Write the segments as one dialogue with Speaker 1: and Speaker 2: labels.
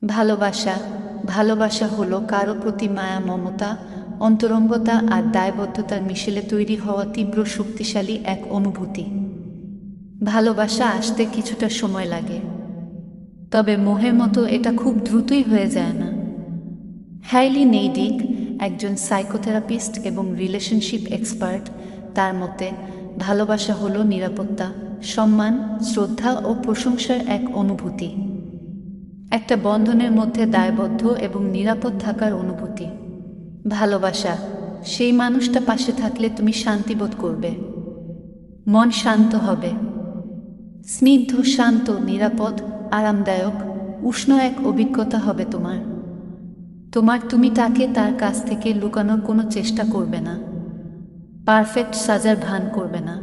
Speaker 1: ভালোবাসা ভালোবাসা হলো কারো প্রতি মায়া, মমতা, অন্তরঙ্গতা আর দায়বদ্ধতার মিশেলে তৈরি হওয়া তীব্র শক্তিশালী এক অনুভূতি। ভালোবাসা আসতে কিছুটা সময় লাগে, তবে মোহের মতো এটা খুব দ্রুতই হয়ে যায় না। হ্যাইলি নেইডিক, একজন সাইকোথেরাপিস্ট এবং রিলেশনশিপ এক্সপার্ট, তার মতে ভালোবাসা হলো নিরাপত্তা, সম্মান, শ্রদ্ধা ও প্রশংসার এক অনুভূতি। একটা বন্ধনের মধ্যে দায়বদ্ধ এবং নিরাপদ থাকার অনুভূতি। ভালোবাসা সেই মানুষটা পাশে থাকলে তুমি শান্তি বোধ করবে, মন শান্ত হবে। স্নিগ্ধ, শান্ত, নিরাপদ, আরামদায়ক, উষ্ণ এক অভিজ্ঞতা হবে তুমি তাকে তার কাছ থেকে লুকানোর কোনো চেষ্টা করবে না, পারফেক্ট সাজার ভান করবে না।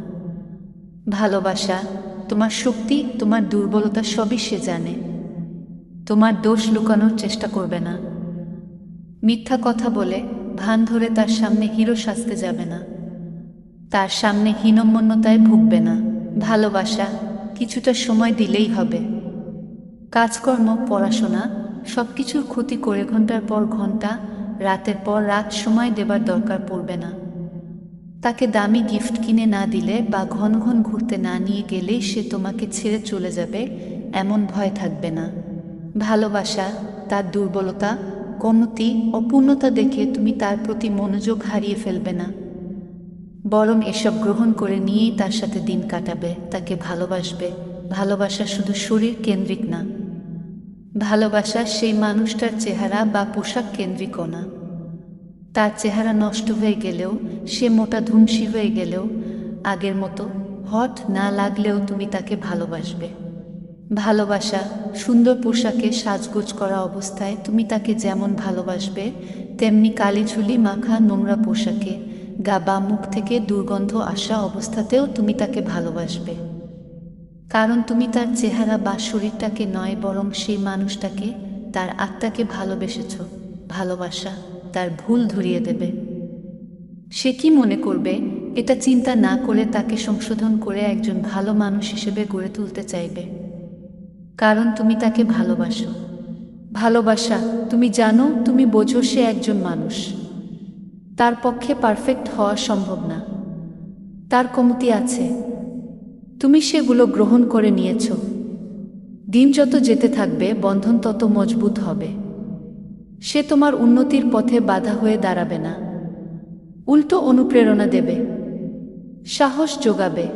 Speaker 1: ভালোবাসা তোমার শক্তি, তোমার দুর্বলতা সবই সে জানে। তোমার দোষ লুকানোর চেষ্টা করবে না। মিথ্যা কথা বলে ভান ধরে তার সামনে হিরো সাজতে যাবে না, তার সামনে হীনম্মন্যতায় ভুগবে না। ভালোবাসা কিছুটা সময় দিলেই হবে। কাজকর্ম, পড়াশোনা সবকিছুর ক্ষতি করে ঘন্টার পর ঘন্টা, রাতের পর রাত সময় দেবার দরকার পড়বে না। তাকে দামি গিফট কিনে না দিলে বা ঘন ঘন ঘুরতে না নিয়ে গেলেই সে তোমাকে ছেড়ে চলে যাবে, এমন ভয় থাকবে না। ভালোবাসা তার দুর্বলতা, কমতি, অপূর্ণতা দেখে তুমি তার প্রতি মনোযোগ হারিয়ে ফেলবে না, বরং এসব গ্রহণ করে নিয়েই তার সাথে দিন কাটাবে, তাকে ভালোবাসবে। ভালোবাসা শুধু শরীর কেন্দ্রিক না, ভালোবাসা সেই মানুষটার চেহারা বা পোশাক কেন্দ্রিকও না। তার চেহারা নষ্ট হয়ে গেলেও, সে মোটা ধুমসি হয়ে গেলেও, আগের মতো হট না লাগলেও তুমি তাকে ভালোবাসবে। ভালোবাসা সুন্দর পোশাকে সাজগোজ করা অবস্থায় তুমি তাকে যেমন ভালোবাসবে, তেমনি কালিঝুলি মাখা নোংরা পোশাকে, গা বা মুখ থেকে দুর্গন্ধ আসা অবস্থাতেও তুমি তাকে ভালোবাসবে। কারণ তুমি তার চেহারা বা শরীরটাকে নয়, বরং সেই মানুষটাকে, তার আত্মাকে ভালোবেসেছ। ভালোবাসা তার ভুল ধরিয়ে দেবে। সে কি মনে করবে এটা চিন্তা না করে তাকে সংশোধন করে একজন ভালো মানুষ হিসেবে গড়ে তুলতে চাইবে, কারণ তুমি তাকে ভালোবাসো। ভালোবাসা তুমি জানো, তুমি বোঝো সে একজন মানুষ, তার পক্ষে পারফেক্ট হওয়া সম্ভব না, তার কমতি আছে, তুমি সেগুলো গ্রহণ করে নিয়েছ। দিন যত যেতে থাকবে বন্ধন তত মজবুত হবে। সে তোমার উন্নতির পথে বাধা হয়ে দাঁড়াবে না, উল্টো অনুপ্রেরণা দেবে, সাহস যোগাবে।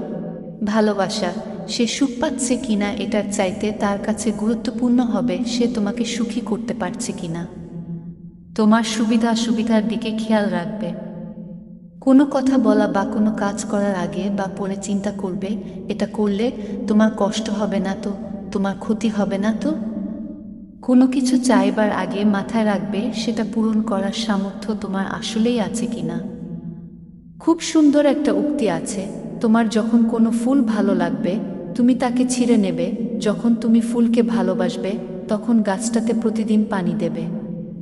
Speaker 1: ভালোবাসা সে সুখ পাচ্ছে কিনা এটার চাইতে তার কাছে গুরুত্বপূর্ণ হবে সে তোমাকে সুখী করতে পারছে কিনা। তোমার সুবিধা অসুবিধার দিকে খেয়াল রাখবে। কোনো কথা বলা বা কোনো কাজ করার আগে বা পরে চিন্তা করবে, এটা করলে তোমার কষ্ট হবে না তো, তোমার ক্ষতি হবে না তো। কোনো কিছু চাইবার আগে মাথায় রাখবে সেটা পূরণ করার সামর্থ্য তোমার আসলেই আছে কিনা। খুব সুন্দর একটা উক্তি আছে, তোমার যখন কোনো ফুল ভালো লাগবে তুমি তাকে ছিঁড়ে নেবে, যখন তুমি ফুলকে ভালোবাসবে তখন গাছটাতে প্রতিদিন পানি দেবে।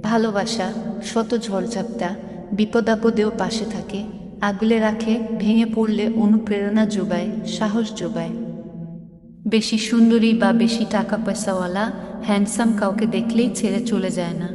Speaker 1: ভালোবাসা শত ঝড়ঝাপটা, বিপদাপদেও পাশে থাকে, আগলে রাখে, ভেঙে পড়লে অনুপ্রেরণা যোগায়, সাহস যোগায়। বেশি সুন্দরী বা বেশি টাকা পয়সাওয়ালা, হ্যান্ডসাম কাউকে দেখলেই ছেড়ে চলে যায় না।